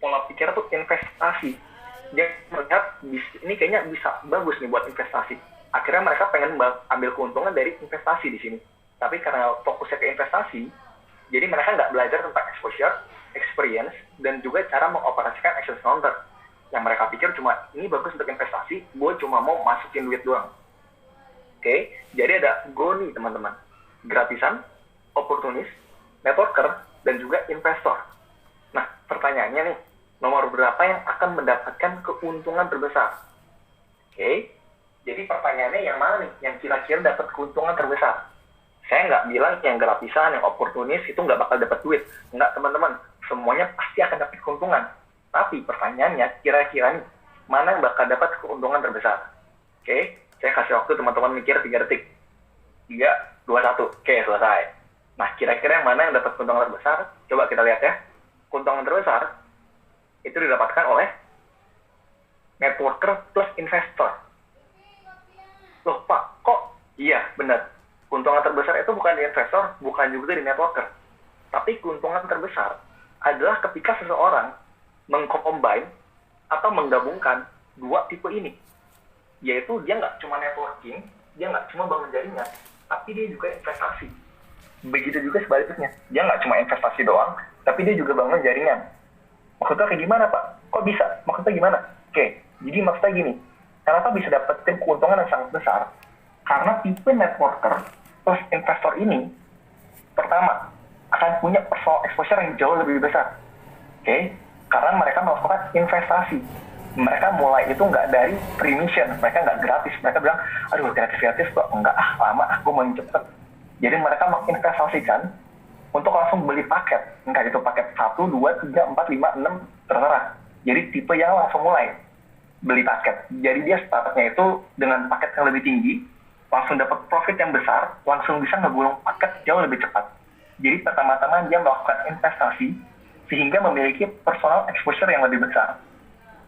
pola pikir tuh investasi. Dia melihat ini kayaknya bisa bagus nih buat investasi. Akhirnya mereka pengen ambil keuntungan dari investasi di sini. Tapi karena fokusnya ke investasi, jadi mereka nggak belajar tentang exposure, experience, dan juga cara mengoperasikan access counter. Yang mereka pikir cuma ini bagus untuk investasi, gue cuma mau masukin duit doang. Oke, jadi ada go nih teman-teman. Gratisan, oportunis, networker, dan juga investor. Nah, pertanyaannya nih, nomor berapa yang akan mendapatkan keuntungan terbesar? Oke, jadi pertanyaannya yang mana nih yang kira-kira dapat keuntungan terbesar? Saya nggak bilang yang gratisan, yang oportunis itu nggak bakal dapat duit. Nggak, teman-teman. Semuanya pasti akan dapat keuntungan. Tapi pertanyaannya, kira-kira nih, mana yang bakal dapat keuntungan terbesar? Oke, saya kasih waktu teman-teman mikir 3 detik. 3, 2, 1. Oke, selesai. Nah, kira-kira yang mana yang dapat keuntungan terbesar? Coba kita lihat ya. Keuntungan terbesar itu didapatkan oleh networker plus investor. Loh, Pak, kok? Iya, benar. Keuntungan terbesar itu bukan di investor, bukan juga di networker. Tapi keuntungan terbesar adalah ketika seseorang mengcombine atau menggabungkan dua tipe ini. Yaitu dia nggak cuma networking, dia nggak cuma bangun jaringan, tapi dia juga investasi. Begitu juga sebaliknya. Dia nggak cuma investasi doang, tapi dia juga bangun jaringan. Maksudnya kayak gimana, Pak? Kok bisa? Maksudnya gimana? Oke, jadi maksudnya gini. Kenapa bisa dapetin keuntungan yang sangat besar? Karena tipe networker plus investor ini, pertama, akan punya personal exposure yang jauh lebih besar. Oke? Karena mereka melakukan investasi. Mereka mulai itu nggak dari free mission, mereka nggak gratis. Mereka bilang, aduh gratis-gratis kok, enggak lama, aku mau cepet. Jadi mereka menginvestasikan untuk langsung beli paket. Entah itu paket 1, 2, 3, 4, 5, 6, terserah. Jadi tipe yang langsung mulai beli paket. Jadi dia startnya itu dengan paket yang lebih tinggi, langsung dapat profit yang besar, langsung bisa ngegulung paket jauh lebih cepat. Jadi pertama-tama dia melakukan investasi, sehingga memiliki personal exposure yang lebih besar.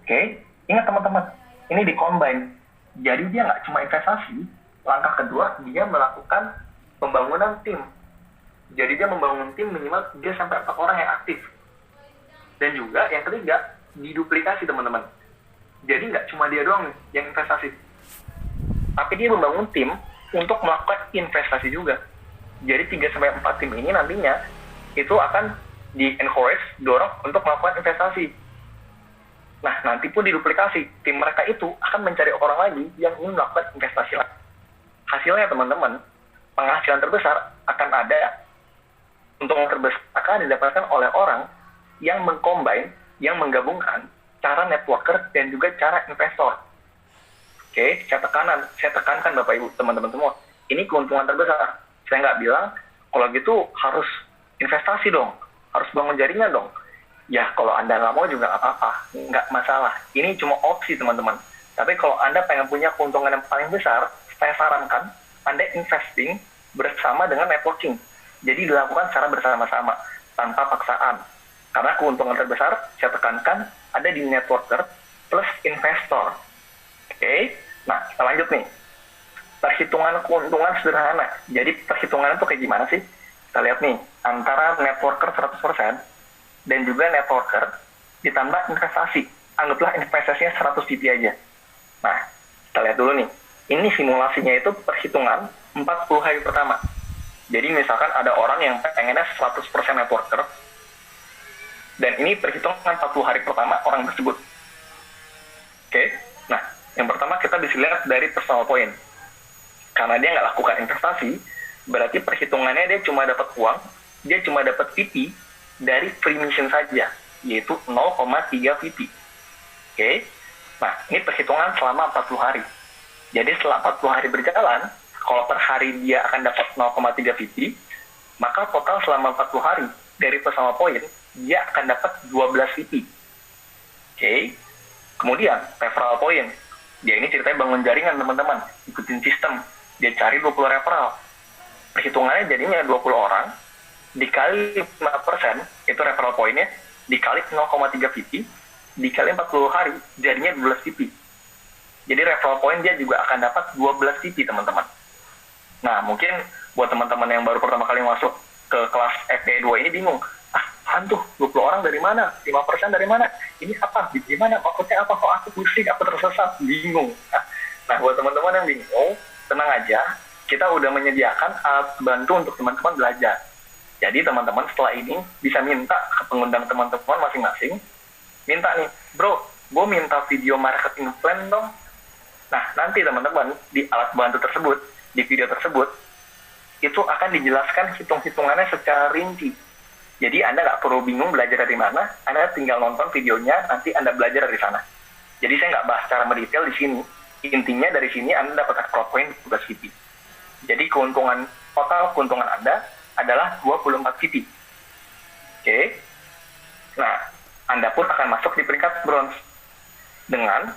Oke, ingat teman-teman, ini di-combine. Jadi dia nggak cuma investasi, langkah kedua, dia melakukan pembangunan tim. Jadi dia membangun tim minimal 3-4 orang yang aktif. Dan juga yang ketiga, diduplikasi teman-teman. Jadi nggak cuma dia doang nih yang investasi. Tapi dia membangun tim untuk melakukan investasi juga. Jadi 3-4 tim ini nantinya itu akan di-encourage, dorong untuk melakukan investasi. Nah, nanti pun diduplikasi. Tim mereka itu akan mencari orang lagi yang ingin melakukan investasi lagi. Hasilnya teman-teman, penghasilan terbesar akan ada, untung terbesar akan didapatkan oleh orang yang mengcombine, yang menggabungkan cara networker dan juga cara investor. Oke, saya tekankan Bapak Ibu, teman-teman semua. Ini keuntungan terbesar. Saya nggak bilang, kalau gitu harus investasi dong, harus bangun jaringan dong. Ya, kalau Anda nggak mau juga nggak apa-apa, nggak masalah. Ini cuma opsi, teman-teman. Tapi kalau Anda pengen punya keuntungan yang paling besar, saya sarankan Anda investing bersama dengan networking. Jadi dilakukan secara bersama-sama, tanpa paksaan. Karena keuntungan terbesar, saya tekankan, ada di networker plus investor. Oke? Nah, kita lanjut nih. Perhitungan keuntungan sederhana. Jadi perhitungan itu kayak gimana sih? Kita lihat nih, antara networker 100% dan juga networker ditambah investasi. Anggaplah investasinya 100 BP aja. Nah, kita lihat dulu nih. Ini simulasinya itu perhitungan 40 hari pertama. Jadi misalkan ada orang yang pengennya 100% networker, dan ini perhitungan 40 hari pertama orang tersebut. Oke? Nah, yang pertama kita bisa lihat dari personal point. Karena dia nggak lakukan investasi, berarti perhitungannya dia cuma dapat uang, dia cuma dapat VP dari free mission saja, yaitu 0,3 VP. Oke? Nah, ini perhitungan selama 40 hari. Jadi setelah 40 hari berjalan, kalau per hari dia akan dapat 0,3 VP, maka total selama 40 hari dari personal point, dia akan dapat 12 VP. Oke? Kemudian, referral point. Dia ini ceritanya bangun jaringan, teman-teman. Ikutin sistem. Dia cari 20 referral. Perhitungannya jadinya 20 orang, dikali 5%, itu referral point-nya, dikali 0,3 VP, dikali 40 hari, jadinya 12 VP. Jadi referral point dia juga akan dapat 12 VP, teman-teman. Nah, mungkin buat teman-teman yang baru pertama kali masuk ke kelas FP2 ini bingung, apaan tuh, 20 orang dari mana, 5% dari mana, ini apa, gimana, maksudnya apa, kok aku pusing, aku tersesat, bingung. Nah, buat teman-teman yang bingung, tenang aja, kita udah menyediakan alat bantu untuk teman-teman belajar. Jadi teman-teman setelah ini bisa minta ke pengundang teman-teman masing-masing, minta nih, bro, gue minta video marketing plan dong. Nah, nanti teman-teman di alat bantu tersebut, di video tersebut, itu akan dijelaskan hitung-hitungannya secara rinci. Jadi Anda nggak perlu bingung belajar dari mana, Anda tinggal nonton videonya, nanti Anda belajar dari sana. Jadi saya nggak bahas secara mendetail di sini. Intinya dari sini Anda dapat extra point tugas VP. Jadi total keuntungan Anda adalah 24 VP. Oke. Nah, Anda pun akan masuk di peringkat bronze dengan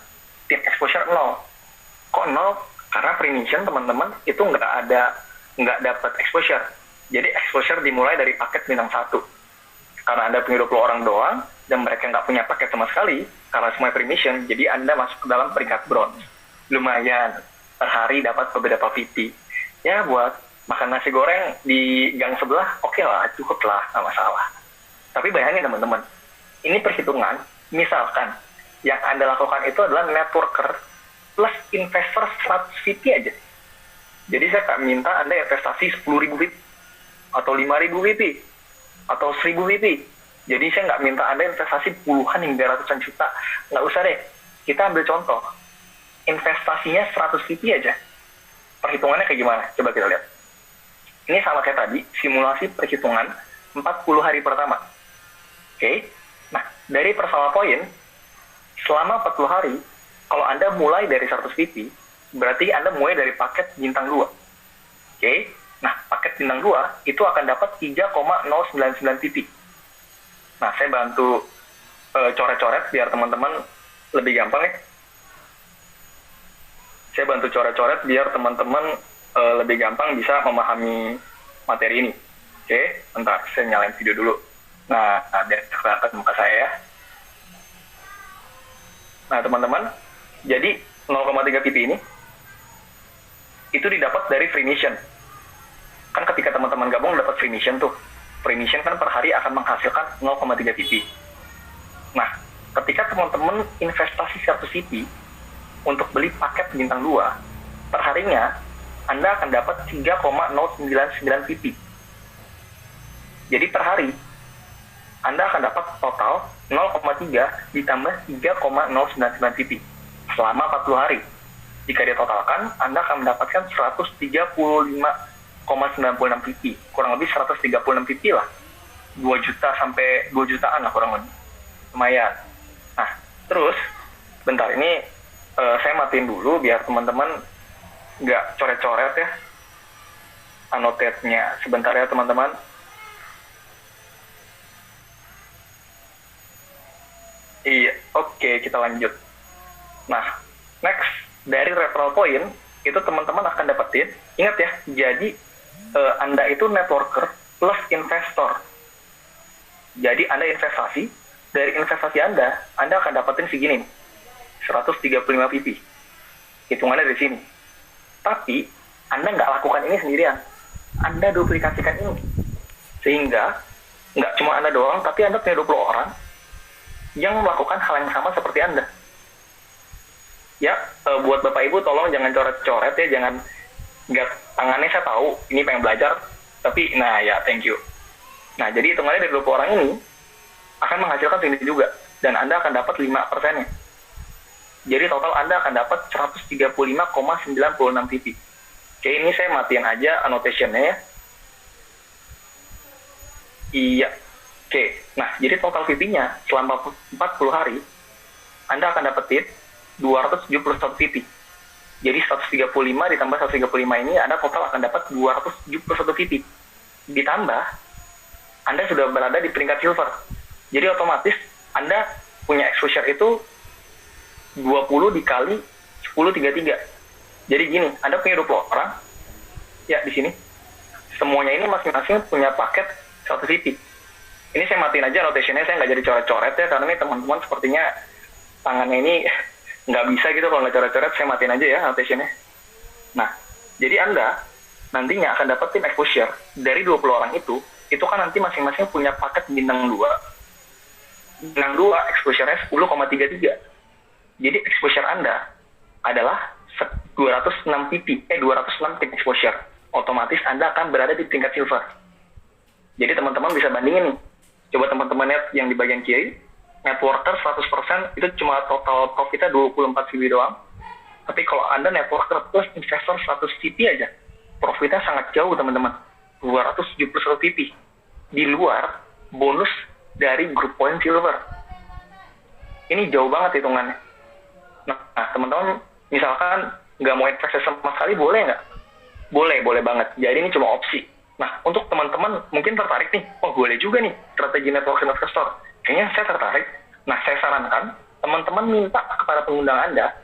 tip exposure 0. Kok 0? Karena pre-mission teman-teman itu nggak dapat exposure. Jadi exposure dimulai dari paket bintang 1. Karena Anda punya 20 orang doang, dan mereka nggak punya paket sama sekali, karena semua pre-mission, jadi Anda masuk ke dalam peringkat bronze. Lumayan, per hari dapat beberapa VP. Ya, buat makan nasi goreng di gang sebelah, oke lah, cukup lah, nggak masalah. Tapi bayangin teman-teman, ini perhitungan, misalkan, yang Anda lakukan itu adalah networker plus investor 100 VP aja. Jadi saya tak minta Anda investasi 10.000 VP, atau 5.000 VP, atau 1.000 VP. Jadi saya nggak minta Anda investasi puluhan hingga ratusan juta. Nggak usah deh. Kita ambil contoh. Investasinya 100 VP aja. Perhitungannya kayak gimana? Coba kita lihat. Ini sama kayak tadi, simulasi perhitungan 40 hari pertama. Oke? Nah, dari persama poin, selama 40 hari, kalau Anda mulai dari 100 VP, berarti Anda mulai dari paket bintang 2. Oke? Nah, paket bintang 2 itu akan dapat 3,099 VP. Nah, saya bantu coret-coret biar teman-teman lebih gampang ya. Saya bantu coret-coret biar teman-teman lebih gampang bisa memahami materi ini. Oke, bentar, saya nyalain video dulu. Nah, biar kelihatan muka saya ya. Nah, teman-teman, jadi 0,3 VP ini itu didapat dari free mission. Kan ketika teman-teman gabung dapat free mission tuh. Free mission kan per hari akan menghasilkan 0,3 VP. Nah, ketika teman-teman investasi 100 VP untuk beli paket bintang 2, per harinya Anda akan dapat 3,099 VP. Jadi per hari Anda akan dapat total 0,3 ditambah 3,099 VP selama 40 hari. Jika ditotalkan, Anda akan mendapatkan 135,96 VP. Kurang lebih 136 VP lah. 2 juta sampai 2 jutaan lah kurang lebih. Lumayan. Nah, terus, bentar ini saya matiin dulu biar teman-teman nggak coret-coret ya. Annotate-nya sebentar ya teman-teman. Iya, oke, kita lanjut. Nah, next, dari referral point, itu teman-teman akan dapetin, ingat ya, jadi Anda itu networker plus investor. Jadi Anda investasi, dari investasi Anda akan dapetin segini, 135 VP. Hitungannya dari sini. Tapi, Anda nggak lakukan ini sendirian. Anda duplikasikan ini. Sehingga, nggak cuma Anda doang, tapi Anda punya 20 orang yang melakukan hal yang sama seperti Anda. Ya, buat Bapak Ibu tolong jangan coret-coret ya, jangan nggak, tangannya saya tahu ini pengen belajar, tapi nah ya thank you. Nah, jadi hitungannya dari 20 orang ini akan menghasilkan segini juga, dan Anda akan dapat 5%-nya. Jadi total Anda akan dapat 135,96 VP. Oke, ini saya matiin aja annotation-nya ya. Iya. Oke, nah jadi total VP-nya selama 40 hari, Anda akan dapetin 271 VP. Jadi 135 ditambah 135 ini, Anda total akan dapat 271 VP. Ditambah, Anda sudah berada di peringkat silver. Jadi otomatis, Anda punya exposure itu 20 dikali 1033. Jadi gini, Anda punya 20 orang, ya di sini, semuanya ini masing-masing punya paket 100 VP. Ini saya matiin aja notation-nya, saya nggak jadi coret-coret ya, karena ini teman-teman sepertinya tangannya ini nggak bisa gitu kalau nggak coret-coret, saya matiin aja ya notation-nya. Nah, jadi Anda nantinya akan dapetin exposure dari 20 orang itu itu kan nanti masing-masing punya paket bintang 2. Bintang 2 exposure-nya 10,33. Jadi exposure Anda adalah 206 pip exposure. Otomatis Anda akan berada di tingkat silver. Jadi teman-teman bisa bandingin nih. Coba teman-teman lihat yang di bagian kiri, networker 100% itu cuma total profitnya 24 CP doang. Tapi kalau Anda networker plus investor 100 CP aja, profitnya sangat jauh teman-teman. 271 CP. Di luar bonus dari grup point silver. Ini jauh banget hitungannya. Nah, teman-teman misalkan nggak mau investasi sama sekali, boleh nggak? Boleh banget. Jadi ini cuma opsi. Nah, untuk teman-teman mungkin tertarik nih, oh boleh juga nih strategi network investor. Kayaknya saya tertarik. Nah, saya sarankan teman-teman minta kepada pengundang Anda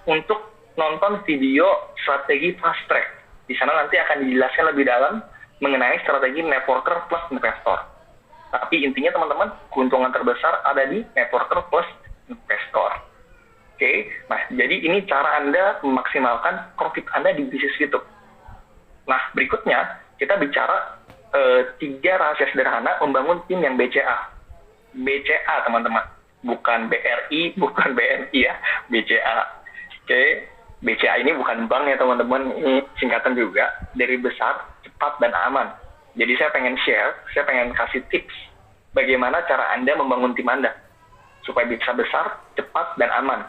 untuk nonton video strategi fast track. Di sana nanti akan dijelaskan lebih dalam mengenai strategi networker plus investor. Tapi intinya teman-teman, keuntungan terbesar ada di networker plus investor. Oke, nah jadi ini cara Anda memaksimalkan profit Anda di bisnis YouTube. Nah, berikutnya kita bicara 3 rahasia sederhana membangun tim yang BCA. BCA teman-teman, bukan BRI, bukan BNI ya, BCA. Oke, BCA ini bukan bank ya teman-teman, ini singkatan juga dari besar, cepat, dan aman. Jadi saya pengen kasih tips bagaimana cara Anda membangun tim Anda supaya bisa besar, cepat, dan aman.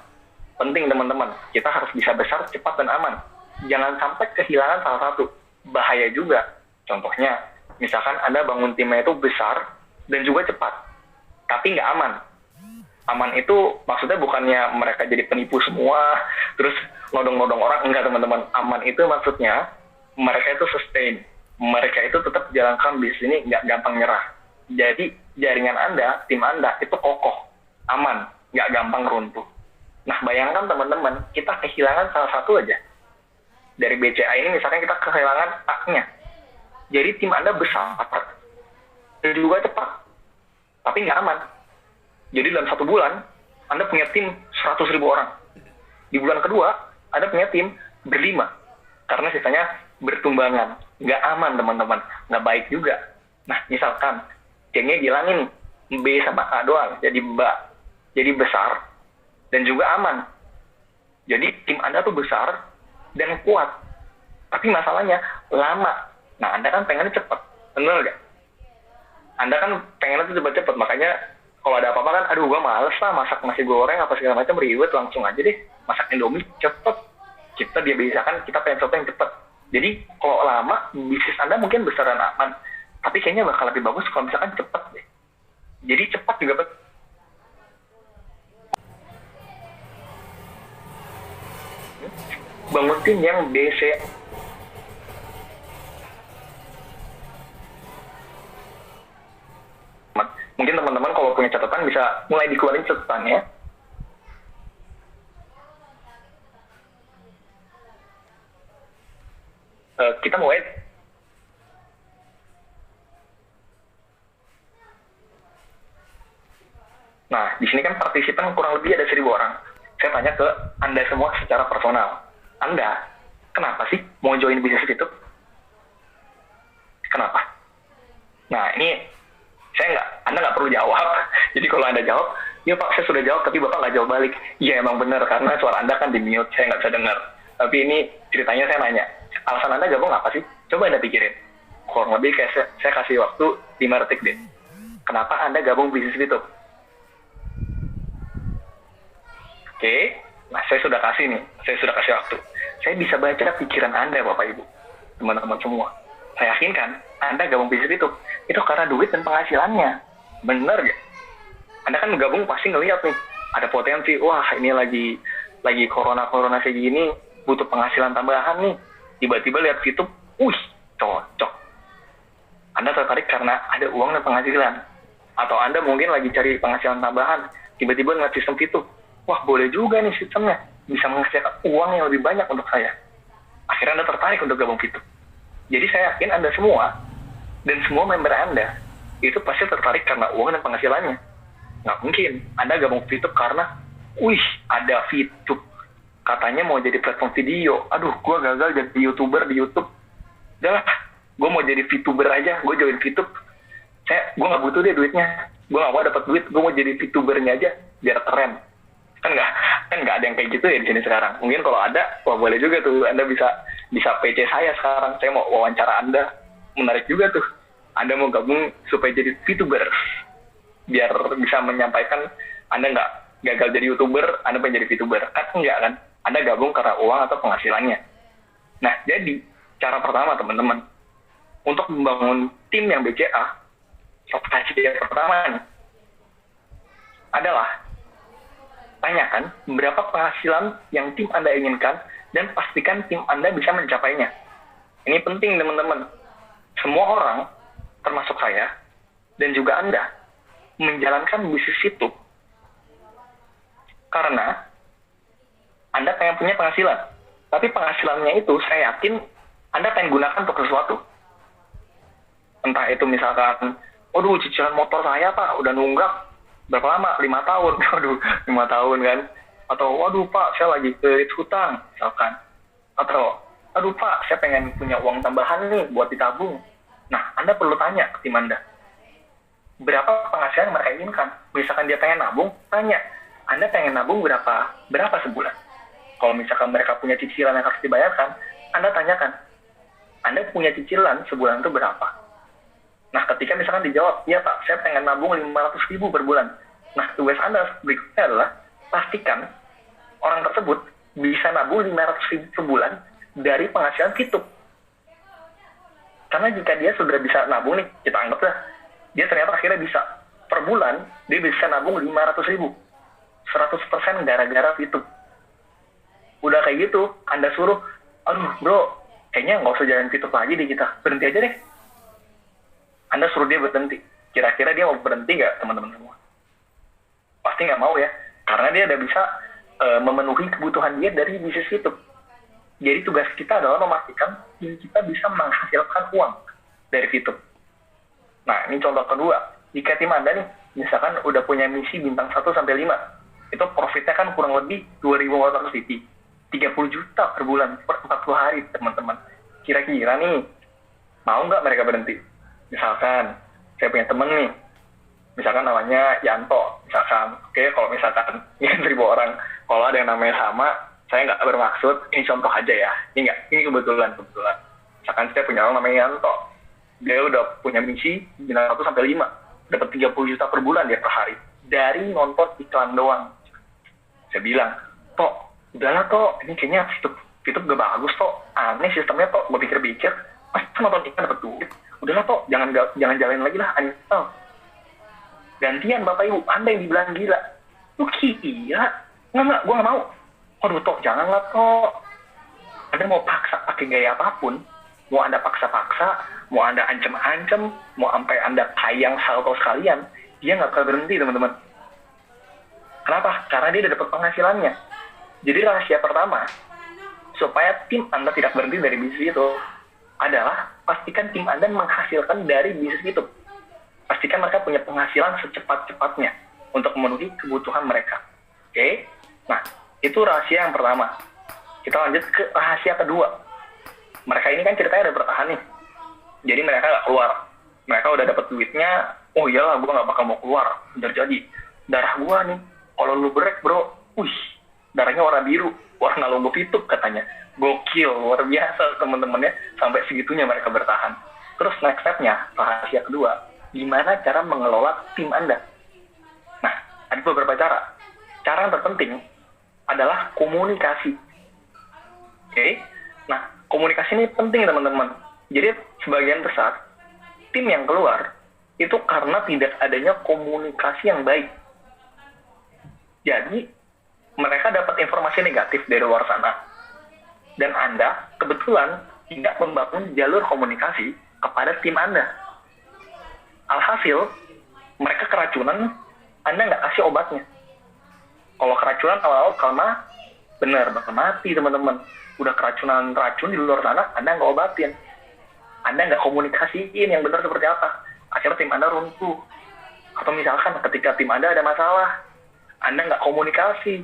Penting teman-teman, kita harus bisa besar, cepat, dan aman. Jangan sampai kehilangan salah satu. Bahaya juga. Contohnya, misalkan Anda bangun timnya itu besar dan juga cepat, tapi nggak aman. Aman itu maksudnya bukannya mereka jadi penipu semua, terus nodong-nodong orang. Enggak teman-teman. Aman itu maksudnya mereka itu sustain. Mereka itu tetap jalankan bisnis ini, nggak gampang nyerah. Jadi jaringan Anda, tim Anda itu kokoh, aman, nggak gampang runtuh. Nah, bayangkan teman-teman, kita kehilangan salah satu aja. Dari BCA ini misalnya kita kehilangan A-nya. Jadi tim Anda besar, dan juga cepat, tapi nggak aman. Jadi dalam 1 bulan, Anda punya tim 100.000 orang. Di bulan kedua, Anda punya tim ber-5. Karena sisanya bertumbangan. Nggak aman teman-teman, nggak baik juga. Nah, misalkan, gengnya dihilangin B sama A doang, jadi jadi besar, dan juga aman. Jadi tim Anda tuh besar dan kuat. Tapi masalahnya lama. Nah, Anda kan pengennya cepat. Bener nggak? Anda kan pengennya tuh cepat-cepat. Makanya kalau ada apa-apa kan, aduh gue males lah masak nasi goreng apa segala macam, ribet, langsung aja deh. Masak Indomie cepet. Kita biasakan kita pengen sesuatu yang cepet. Jadi kalau lama, bisnis Anda mungkin besar dan aman. Tapi kayaknya bakal lebih bagus kalau misalkan cepet deh. Jadi cepat juga bangun tim yang BC. Mungkin teman-teman kalau punya catatan bisa mulai dikeluarin catatannya. Kita mulai. Nah, di sini kan partisipan kurang lebih ada 1.000 orang. Saya tanya ke Anda semua secara personal. Anda, kenapa sih mau join bisnis YouTube? Kenapa? Nah, ini Anda nggak perlu jawab. Jadi kalau Anda jawab, ya Pak, saya sudah jawab, tapi Bapak nggak jawab balik. Iya, emang benar, karena suara Anda kan di-mute, saya nggak bisa dengar. Tapi ini ceritanya saya nanya, alasan Anda gabung apa sih? Coba Anda pikirin. Kurang lebih kayak saya kasih waktu 5 detik deh. Kenapa Anda gabung bisnis YouTube? Oke, nah saya sudah kasih waktu. Saya bisa baca pikiran Anda, Bapak Ibu, teman-teman semua. Saya yakin kan, Anda gabung bisnis itu karena duit dan penghasilannya. Bener gak? Anda kan gabung pasti ngeliat nih, ada potensi, wah ini lagi corona kayak gini, butuh penghasilan tambahan nih. Tiba-tiba lihat YouTube, cocok. Anda tertarik karena ada uang dan penghasilan. Atau Anda mungkin lagi cari penghasilan tambahan, tiba-tiba ngeliat sistem YouTube, wah boleh juga nih sistemnya, bisa menghasilkan uang yang lebih banyak untuk saya. Akhirnya Anda tertarik untuk gabung YouTube. Jadi saya yakin Anda semua, dan semua member Anda, itu pasti tertarik karena uang dan penghasilannya. Nggak mungkin Anda gabung YouTube karena, ada YouTube. Katanya mau jadi platform video. Aduh, gue gagal jadi YouTuber di YouTube. Udah lah, gue mau jadi VTuber aja, gue join YouTube. gue nggak butuh deh duitnya, gue nggak mau dapat duit, gue mau jadi VTubernya aja biar keren. Kan nggak ada yang kayak gitu ya di sini sekarang. Mungkin kalau ada, wah boleh juga tuh, Anda bisa PC saya sekarang, saya mau wawancara Anda, menarik juga tuh, Anda mau gabung supaya jadi VTuber biar bisa menyampaikan Anda nggak gagal jadi YouTuber, Anda pengen jadi VTuber. Kan enggak kan, Anda gabung karena uang atau penghasilannya. Nah, jadi cara pertama teman-teman untuk membangun tim yang BCA, strategi yang pertama nih adalah tanyakan berapa penghasilan yang tim Anda inginkan dan pastikan tim Anda bisa mencapainya. Ini penting teman-teman. Semua orang, termasuk saya dan juga Anda, menjalankan bisnis itu karena Anda pengen punya penghasilan. Tapi penghasilannya itu saya yakin Anda pengen gunakan untuk sesuatu. Entah itu misalkan, waduh cicilan motor saya Pak, udah nunggak berapa lama? 5 tahun. Waduh, 5 tahun kan. Atau, waduh Pak, saya lagi ke hutang, misalkan. Atau, aduh Pak, saya pengen punya uang tambahan nih buat ditabung. Nah, Anda perlu tanya ke tim Anda, berapa penghasilan yang mereka inginkan. Misalkan dia pengen nabung, tanya, Anda pengen nabung berapa sebulan? Kalau misalkan mereka punya cicilan yang harus dibayarkan, Anda tanyakan, Anda punya cicilan sebulan itu berapa? Nah, ketika misalkan dijawab, iya Pak, saya pengen nabung 500.000 per bulan. Nah, tugas Anda berikutnya adalah pastikan orang tersebut bisa nabung 500.000 sebulan dari penghasilan VTube. Karena jika dia sudah bisa nabung nih, kita anggaplah, dia ternyata akhirnya bisa per bulan, dia bisa nabung 500.000. 100% gara-gara VTube. Udah kayak gitu, Anda suruh, aduh bro, kayaknya nggak usah jalan VTube lagi deh kita, berhenti aja deh. Anda suruh dia berhenti. Kira-kira dia mau berhenti nggak, teman-teman semua? Pasti nggak mau ya, karena dia udah bisa memenuhi kebutuhan dia dari bisnis VTube. Jadi tugas kita adalah memastikan kita bisa menghasilkan uang dari VTube. Nah, ini contoh kedua. Jika tim Anda nih, misalkan udah punya misi bintang 1-5, itu profitnya kan kurang lebih 2.400 CP. 30 juta per bulan, per 40 hari, teman-teman. Kira-kira nih, mau nggak mereka berhenti? Misalkan, saya punya temen nih, misalkan namanya Yanto, misalkan, oke, kalau misalkan, ini kan 1.000 orang, kalau ada yang namanya sama, saya nggak bermaksud, ini contoh aja ya, ini kebetulan. Misalkan saya punya orang namanya Yanto, dia udah punya misi, bintang 1-5, dapat 30 juta per bulan dia per hari, dari nonton iklan doang. Saya bilang, Tok, udahlah Tok, ini kayaknya YouTube gak bagus Tok, aneh sistemnya Tok, gue pikir-pikir, masa nonton iklan dapat duit, udahlah Tok, jangan jalanin lagi lah, uninstall. Gantian Bapak Ibu, Anda yang dibilang gila, lu gila, nggak, gue nggak mau. Aduh Tok, janganlah Tok, Anda mau paksa pakai gaya apapun, mau Anda paksa-paksa, mau Anda ancam-ancam, mau sampai Anda tayang salto sekalian, dia nggak akan berhenti teman-teman. Kenapa? Karena dia udah dapat penghasilannya. Jadi rahasia pertama, supaya tim Anda tidak berhenti dari bisnis itu, adalah pastikan tim Anda menghasilkan dari bisnis itu. Pastikan mereka punya penghasilan secepat-cepatnya untuk memenuhi kebutuhan mereka. Oke? Nah, itu rahasia yang pertama. Kita lanjut ke rahasia kedua. Mereka ini kan ceritanya udah bertahan nih. Jadi mereka nggak keluar. Mereka udah dapat duitnya, oh iyalah gue nggak bakal mau keluar. Bener jadi. Darah gue nih, kalau lu break bro, darahnya warna biru, warna logo VTube katanya. Gokil, luar biasa teman-temannya, sampai segitunya mereka bertahan. Terus next step-nya, rahasia kedua, gimana cara mengelola tim Anda? Nah, ada beberapa cara. Cara yang terpenting adalah komunikasi. Oke? Nah, komunikasi ini penting teman-teman. Jadi sebagian besar, tim yang keluar, itu karena tidak adanya komunikasi yang baik. Jadi, mereka dapat informasi negatif dari luar sana. Dan Anda kebetulan tidak membangun jalur komunikasi kepada tim Anda. Alhasil, mereka keracunan, Anda nggak kasih obatnya. Kalau keracunan awal-awal karena benar, bakal mati teman-teman. Udah keracunan racun di luar sana, Anda nggak obatin. Anda nggak komunikasiin yang benar seperti apa. Akhirnya tim Anda runtuh. Atau misalkan ketika tim Anda ada masalah, Anda nggak komunikasi,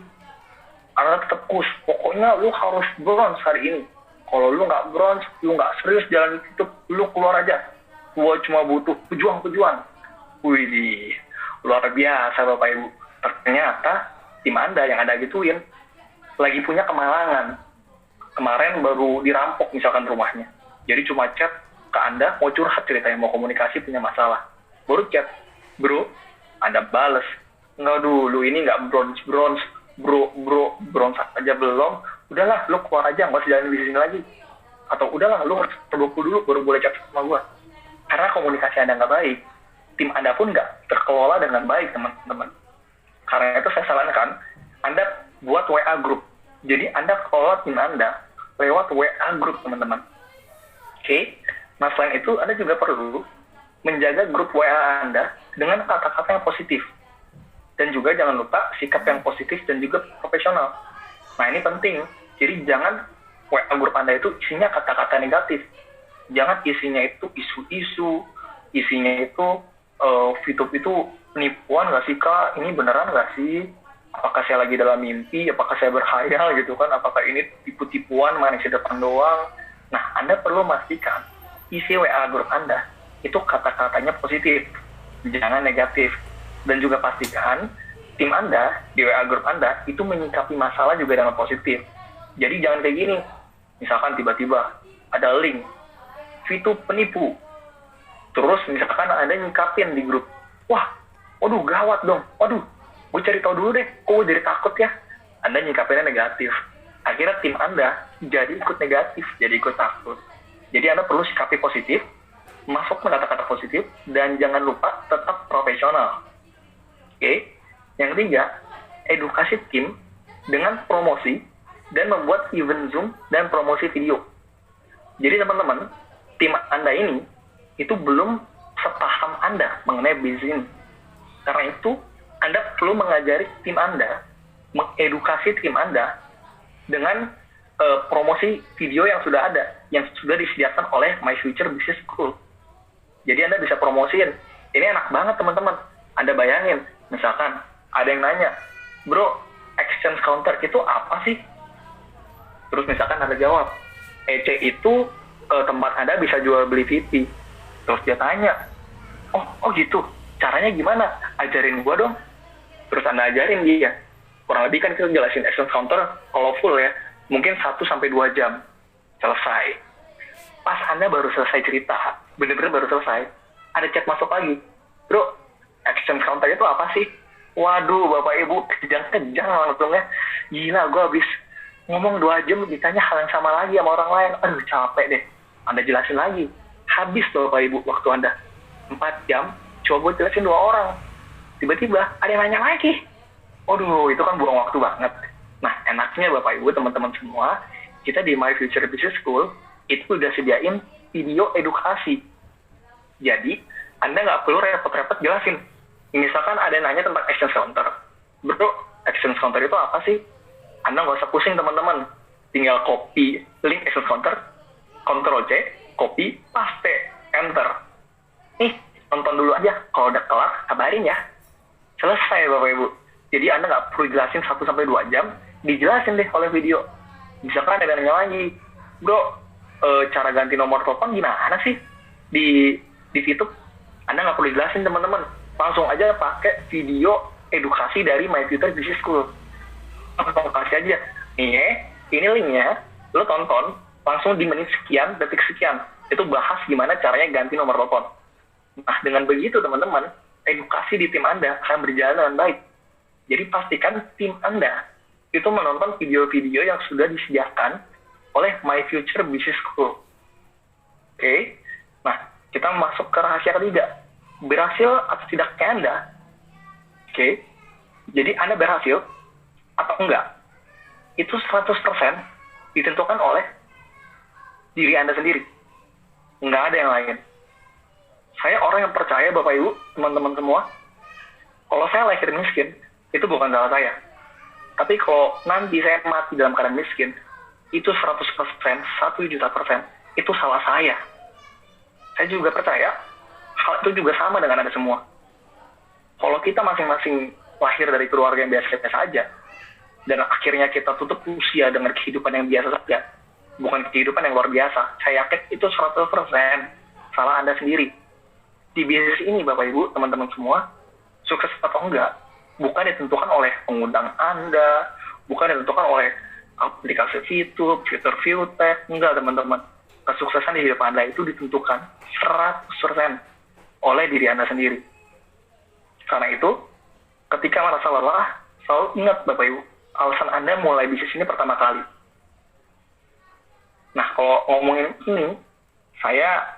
Anda tetap push, pokoknya lu harus bronze hari ini. Kalau lu nggak bronze, lu nggak serius jalan itu, lu keluar aja. Gue cuma butuh pejuang-pejuang. Wih, luar biasa Bapak Ibu. Ternyata tim Anda yang Anda gituin lagi punya kemalangan. Kemarin baru dirampok misalkan rumahnya. Jadi cuma chat ke Anda, mau curhat ceritanya, mau komunikasi, punya masalah. Baru chat, bro, Anda bales. Enggak dulu, ini nggak bronze. Bronze aja belum. Udahlah, lu keluar aja, nggak usah jalan di sini lagi. Atau udahlah, lu harus tergoku dulu, baru boleh chat sama gue. Karena komunikasi Anda nggak baik, tim Anda pun nggak terkelola dengan baik, teman-teman. Karena itu saya sarankan, Anda buat WA group. Jadi Anda kelola tim Anda lewat WA group, teman-teman. Oke? Nah, selain itu, Anda juga perlu menjaga grup WA Anda dengan kata-kata yang positif. Dan juga jangan lupa sikap yang positif dan juga profesional. Nah, ini penting. Jadi jangan WA grup Anda itu isinya kata-kata negatif. Jangan isinya itu isu-isu, isinya itu VTube itu penipuan nggak sih Kak? Ini beneran nggak sih? Apakah saya lagi dalam mimpi? Apakah saya berkhayal gitu kan? Apakah ini tipu-tipuan manusia depan doang? Nah, Anda perlu memastikan isi WA grup Anda itu kata-katanya positif, jangan negatif. Dan juga pastikan tim Anda di WA grup Anda itu menyikapi masalah juga dengan positif. Jadi jangan kayak gini. Misalkan tiba-tiba ada link VTube penipu. Terus misalkan Anda nyikapin di grup, wah, waduh gawat dong, waduh, gue cari tahu dulu deh, kok gue jadi takut ya. Anda nyikapinnya negatif. Akhirnya tim Anda jadi ikut negatif, jadi ikut takut. Jadi Anda perlu sikapi positif, masuk ke kata-kata positif, dan jangan lupa tetap profesional. Oke? Yang ketiga, edukasi tim dengan promosi dan membuat event Zoom dan promosi video. Jadi teman-teman, tim Anda ini itu belum sepaham Anda mengenai bisnis. Karena itu, Anda perlu mengajari tim Anda, mengedukasi tim Anda dengan promosi video yang sudah ada, yang sudah disediakan oleh My Future Business School. Jadi Anda bisa promosiin. Ini enak banget teman-teman. Anda bayangin, misalkan ada yang nanya, bro, exchange counter itu apa sih? Terus misalkan Anda jawab, EC itu tempat Anda bisa jual beli VP. Terus dia tanya, oh gitu, caranya gimana? Ajarin gua dong. Terus Anda ajarin dia. Kurang lebih kan kita jelasin exchange counter kalau full ya, mungkin 1-2 jam selesai. Pas Anda baru selesai cerita, bener-bener baru selesai, ada chat masuk lagi, bro, exchange counter itu apa sih? Waduh, Bapak Ibu, kejang-kejang langsung ya. Gila, gue habis ngomong 2 jam, ditanya hal yang sama lagi sama orang lain. Aduh, capek deh. Anda jelasin lagi. Habis Bapak Ibu waktu Anda 4 jam, coba jelasin 2 orang. Tiba-tiba ada yang nanya lagi. Waduh, itu kan buang waktu banget. Nah, enaknya Bapak Ibu, teman-teman semua, kita di My Future Business School, itu udah sediain video edukasi. Jadi, Anda nggak perlu repot-repot jelasin. Misalkan ada yang nanya tentang exchange counter. Bro, exchange counter itu apa sih? Anda nggak usah pusing teman-teman. Tinggal copy link exchange counter, Ctrl+C, copy, paste, enter. Nih, nonton dulu aja. Kalau udah kelar, kabarin ya. Selesai Bapak Ibu. Jadi Anda nggak perlu jelasin 1-2 jam, dijelasin deh oleh video. Misalkan ada yang nanya lagi, bro, cara ganti nomor telepon gimana sih di YouTube? Anda nggak perlu jelasin teman-teman, langsung aja pakai video edukasi dari My Future Business School. Langsung kasih aja, ini linknya, lo tonton, langsung di menit sekian, detik sekian, itu bahas gimana caranya ganti nomor telepon. Nah, dengan begitu teman-teman, edukasi di tim Anda akan berjalan dengan baik. Jadi pastikan tim Anda itu menonton video-video yang sudah disediakan oleh My Future Business School. Oke? Nah, kita masuk ke rahasia ketiga. Berhasil atau tidaknya Anda. Oke? Jadi Anda berhasil atau enggak? Itu 100% ditentukan oleh diri Anda sendiri. Enggak ada yang lain. Saya orang yang percaya, Bapak Ibu, teman-teman semua, kalau saya lahir miskin, itu bukan salah saya. Tapi kalau nanti saya mati dalam keadaan miskin, itu 100%, 1.000.000%, itu salah saya. Saya juga percaya, hal itu juga sama dengan Anda semua. Kalau kita masing-masing lahir dari keluarga yang biasa-biasa saja, dan akhirnya kita tutup usia dengan kehidupan yang biasa saja, bukan kehidupan yang luar biasa, saya yakin itu 100% salah Anda sendiri. di bisnis ini Bapak Ibu, teman-teman semua, sukses atau enggak, bukan ditentukan oleh pengundang Anda, bukan ditentukan oleh aplikasi fitur ViewTech, enggak teman-teman. Kesuksesan di hidup Anda itu ditentukan 100% oleh diri Anda sendiri. Karena itu, ketika merasa lelah, selalu ingat Bapak Ibu, alasan Anda mulai bisnis ini pertama kali. Nah, kalau ngomongin ini, saya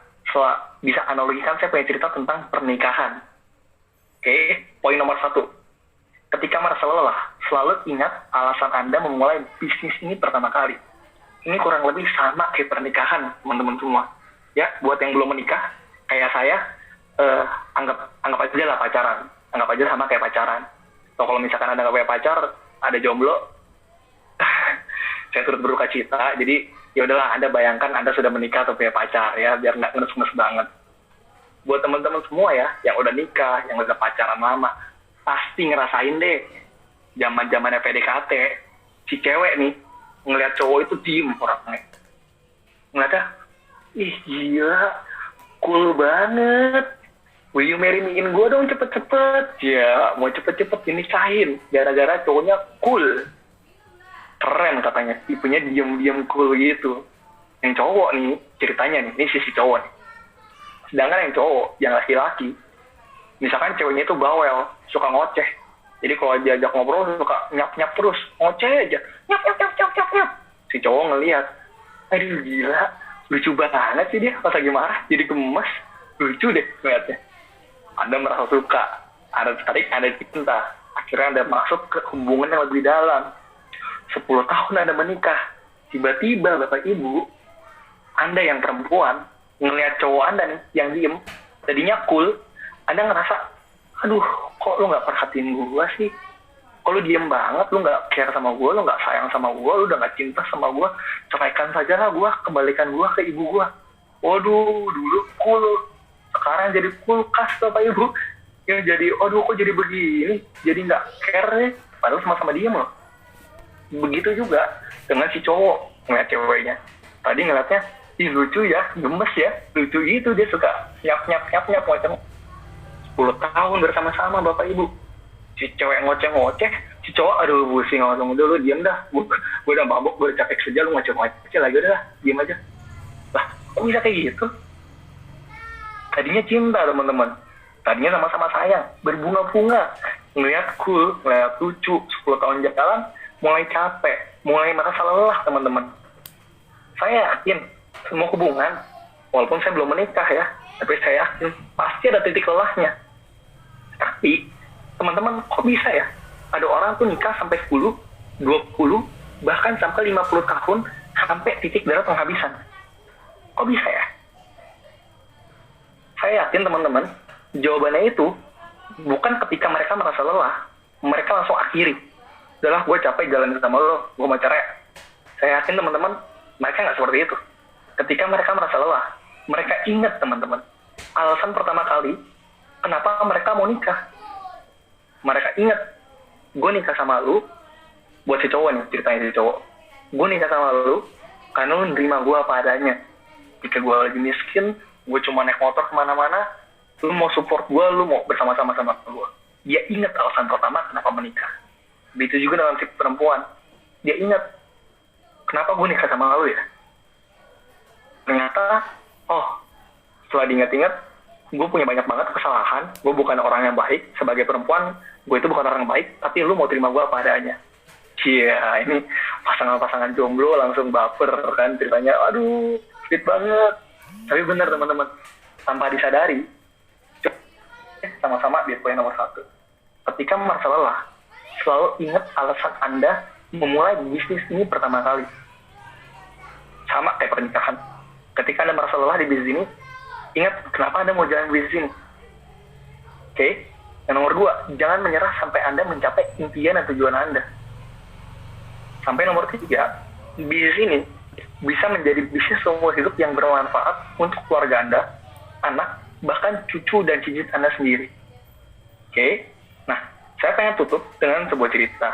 bisa analogikan, saya punya cerita tentang pernikahan. Oke, poin nomor 1. Ketika merasa lelah, selalu ingat alasan Anda memulai bisnis ini pertama kali. Ini kurang lebih sama kayak pernikahan, teman-teman semua. Ya, buat yang belum menikah, kayak saya, anggap aja lah pacaran. Anggap aja sama kayak pacaran. So, kalau misalkan Anda nggak punya pacar, ada jomblo, saya turut berduka cita. Jadi, ya udahlah, Anda bayangkan Anda sudah menikah atau punya pacar, ya, biar nggak ngenes-ngenes banget. Buat teman-teman semua ya, yang udah nikah, yang udah pacaran lama, pasti ngerasain deh, zaman-zamannya PDKT, si cewek nih, ngeliat cowok itu diem orangnya. Ngeliatnya, ih gila, cool banget. Will you marry me in gue dong cepet-cepet. Ya, mau cepet-cepet dinikahin. Gara-gara cowoknya cool. Keren katanya, tipenya diem-diem cool gitu. Yang cowok nih, ceritanya nih, ini sisi cowok nih. Sedangkan yang cowok, yang laki-laki, misalkan ceweknya itu bawel, suka ngoceh. Jadi kalau diajak ngobrol, suka nyap-nyap terus. Ngoceh aja. Nyap. Si cowok ngeliat, aduh gila, lucu banget sih dia pas lagi marah, jadi gemes. Lucu deh ngeliatnya. Anda merasa suka, ada tertarik, ada cinta. Akhirnya Anda masuk ke hubungan yang lebih dalam. 10 tahun Anda menikah. Tiba-tiba Bapak Ibu, Anda yang perempuan, ngeliat cowok Anda nih, yang diem, tadinya cool, Anda ngerasa, aduh, kok lu gak perhatiin gue sih? Kok lu diem banget, lu gak care sama gue, lu gak sayang sama gue, lu udah gak cinta sama gue, ceraikan saja lah gue, kembalikan gue ke ibu gue. Waduh, dulu cool, sekarang jadi kulkas Bapak Ibu. Yang jadi, aduh kok jadi begini, jadi gak care nih, padahal sama-sama diem loh. Begitu juga dengan si cowok ngeliat ceweknya. Tadi ngeliatnya, ih lucu ya, gemes ya, lucu gitu, dia suka nyap macam 10 tahun bersama-sama Bapak Ibu. Si cewek ngoceh-ngoceh, si cowok aduh pusing ngomong dulu, diam dah, gue udah mabuk, gue udah capek kerja, lu ngoceh-ngoceh lagi, udah lah, diam aja. Lah, kok bisa kayak gitu? Tadinya cinta teman-teman, tadinya sama-sama sayang, berbunga-bunga, ngeliat cool, ngeliat lucu, 10 tahun jalan, mulai capek, mulai merasa lelah teman-teman. Saya yakin semua hubungan, walaupun saya belum menikah ya, tapi saya yakin pasti ada titik lelahnya. Tapi teman-teman, kok bisa ya ada orang tuh nikah sampai 10, 20, bahkan sampai 50 tahun sampai titik darah penghabisan? Kok bisa ya? Saya yakin teman-teman, jawabannya itu bukan ketika mereka merasa lelah, mereka langsung akhiri. Udahlah, gue capek jalan sama lo, gue mau cerai. Saya yakin teman-teman, mereka nggak seperti itu. Ketika mereka merasa lelah, mereka ingat teman-teman, alasan pertama kali kenapa mereka mau nikah. Mereka ingat, gue nikah sama lu, buat si cowok nih, ceritanya si cowok. Gue nikah sama lu, karena lu nerima gue apa adanya. Jika gue lagi miskin, gue cuma naik motor kemana-mana, lu mau support gue, lu mau bersama-sama sama gue. Dia ingat alasan pertama kenapa menikah. Begitu juga dengan si perempuan. Dia ingat, kenapa gue nikah sama lu ya? Ternyata, setelah diingat-ingat, gue punya banyak banget kesalahan, gue bukan orang yang baik, sebagai perempuan, gue itu bukan orang yang baik, tapi lu mau terima gue apa adanya. Ini pasangan-pasangan jomblo langsung baper kan, ceritanya, aduh, sweet banget. Tapi benar teman-teman, tanpa disadari, sama-sama di poin nomor 1. Ketika merasa lelah, selalu ingat alasan Anda memulai bisnis ini pertama kali. Sama kayak pernikahan. Ketika Anda merasa lelah di bisnis ini, ingat kenapa Anda mau jalan bisnis ini. Oke? Yang nomor 2, jangan menyerah sampai Anda mencapai impian dan tujuan Anda. Sampai nomor 3, bisnis ini bisa menjadi bisnis seumur hidup yang bermanfaat untuk keluarga Anda, anak, bahkan cucu dan cicit Anda sendiri. Oke? Nah, saya pengen tutup dengan sebuah cerita.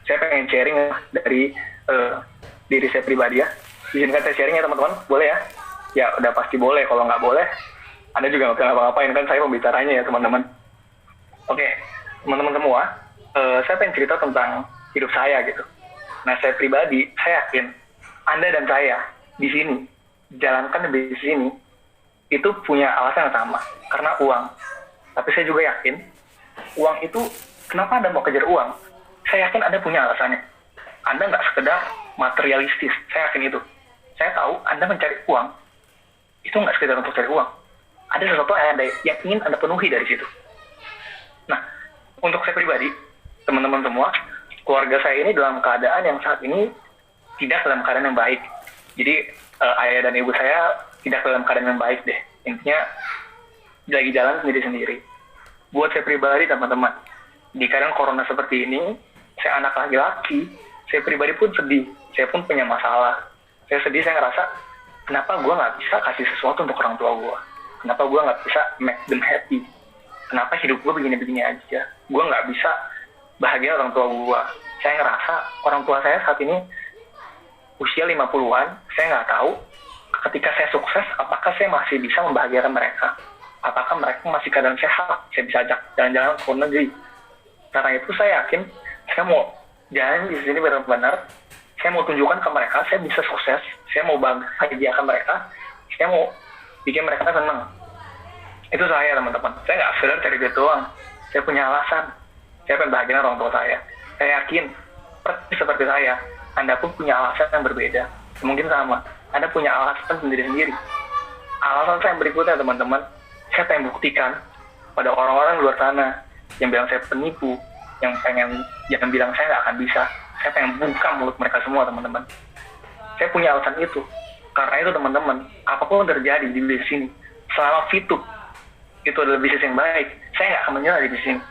Saya pengen sharing dari diri saya pribadi ya. Izinkan saya sharing ya teman-teman, boleh ya? Ya udah pasti boleh, kalau nggak boleh Anda juga nggak bisa ngapa-ngapain, kan saya pembicaranya ya teman-teman. Oke, teman-teman semua, saya pengen cerita tentang hidup saya gitu. Nah, saya pribadi, saya yakin Anda dan saya di sini, jalankan bisnis ini, itu punya alasan yang sama, karena uang. Tapi saya juga yakin, uang itu, kenapa Anda mau kejar uang? Saya yakin Anda punya alasannya. Anda nggak sekedar materialistis, saya yakin itu. Saya tahu Anda mencari uang, itu nggak sekedar untuk cari uang. Ada sesuatu yang ingin Anda penuhi dari situ. Nah, untuk saya pribadi, teman-teman semua, keluarga saya ini dalam keadaan yang saat ini tidak dalam keadaan yang baik. Jadi, ayah dan ibu saya tidak dalam keadaan yang baik deh. Intinya, lagi jalan sendiri-sendiri. Buat saya pribadi, teman-teman, di keadaan corona seperti ini, saya anak laki-laki, saya pribadi pun sedih. Saya pun punya masalah. Saya sedih, saya ngerasa, kenapa gue nggak bisa kasih sesuatu untuk orang tua gue? Kenapa gue nggak bisa make them happy? Kenapa hidup gue begini-begini aja? Gue nggak bisa bahagia orang tua gue. Saya ngerasa orang tua saya saat ini usia 50-an, saya nggak tahu ketika saya sukses, apakah saya masih bisa membahagiakan mereka? Apakah mereka masih keadaan sehat? Saya bisa ajak jalan-jalan ke luar negeri. Karena itu saya yakin, saya mau jalan di sini benar-benar, saya mau tunjukkan ke mereka, saya bisa sukses, saya mau bahagiakan mereka, saya mau bikin mereka senang. Itu saya, teman-teman. Saya nggak sekedar cari duit doang. Saya punya alasan. Saya pengen bahagiakan orang tua saya. Saya yakin, seperti saya, Anda pun punya alasan yang berbeda. Mungkin sama. Anda punya alasan sendiri-sendiri. Alasan saya yang berikutnya, teman-teman, saya pengen buktikan pada orang-orang di luar sana yang bilang saya penipu, yang bilang saya nggak akan bisa. Saya pengen buka mulut mereka semua, teman-teman. Saya punya alasan itu. Karena itu, teman-teman, apapun yang terjadi di bisnis ini, selama Fitup itu adalah bisnis yang baik, saya nggak akan menyerah di bisnis ini.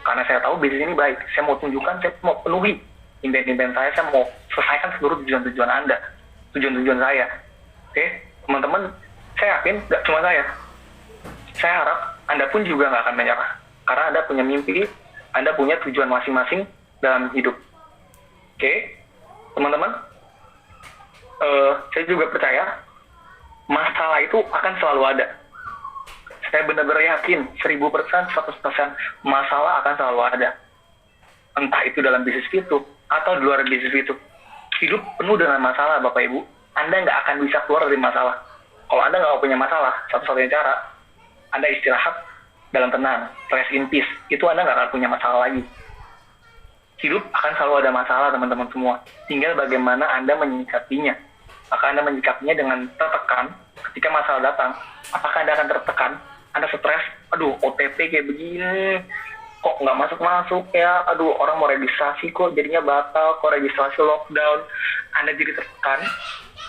Karena saya tahu bisnis ini baik. Saya mau tunjukkan, saya mau penuhi impian-impian saya mau selesaikan seluruh tujuan-tujuan Anda, tujuan-tujuan saya. Oke, teman-teman, saya yakin nggak cuma saya. Saya harap Anda pun juga nggak akan menyerah. Karena Anda punya mimpi, Anda punya tujuan masing-masing dalam hidup. Oke, teman-teman, saya juga percaya masalah itu akan selalu ada. Saya benar-benar yakin 1000%, 100% masalah akan selalu ada. Entah itu dalam bisnis itu atau di luar bisnis itu. Hidup penuh dengan masalah, Bapak Ibu. Anda nggak akan bisa keluar dari masalah. Kalau Anda nggak punya masalah, satu-satunya cara, Anda istirahat dalam tenang, rest in peace. Itu Anda nggak akan punya masalah lagi. Hidup akan selalu ada masalah, teman-teman semua. Tinggal bagaimana Anda menyikapinya. Maka Anda menyikapinya dengan tertekan ketika masalah datang. Apakah Anda akan tertekan? Anda stres, aduh OTP kayak begini, kok nggak masuk-masuk ya, aduh orang mau registrasi kok jadinya batal, kok registrasi lockdown, Anda jadi tertekan,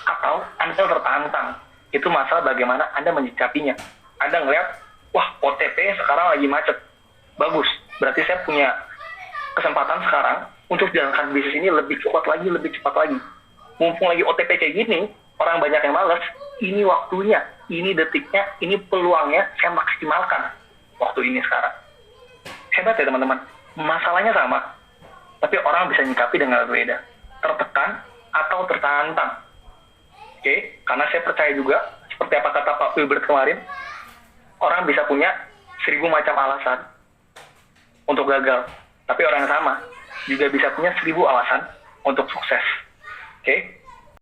atau Anda tertantang. Itu masalah bagaimana Anda menyikapinya. Anda ngeliat, wah OTP sekarang lagi macet, bagus, berarti saya punya kesempatan sekarang untuk jalankan bisnis ini lebih kuat lagi, lebih cepat lagi. Mumpung lagi OTP kayak gini, orang banyak yang malas, ini waktunya, ini detiknya, ini peluangnya, saya maksimalkan waktu ini sekarang. Hebat ya teman-teman, masalahnya sama, tapi orang bisa nyikapi dengan berbeda, tertekan atau tertantang. Oke, karena saya percaya juga, seperti apa kata Pak Wilbert kemarin, orang bisa punya 1000 macam alasan untuk gagal, tapi orang yang sama juga bisa punya 1000 alasan untuk sukses. Oke,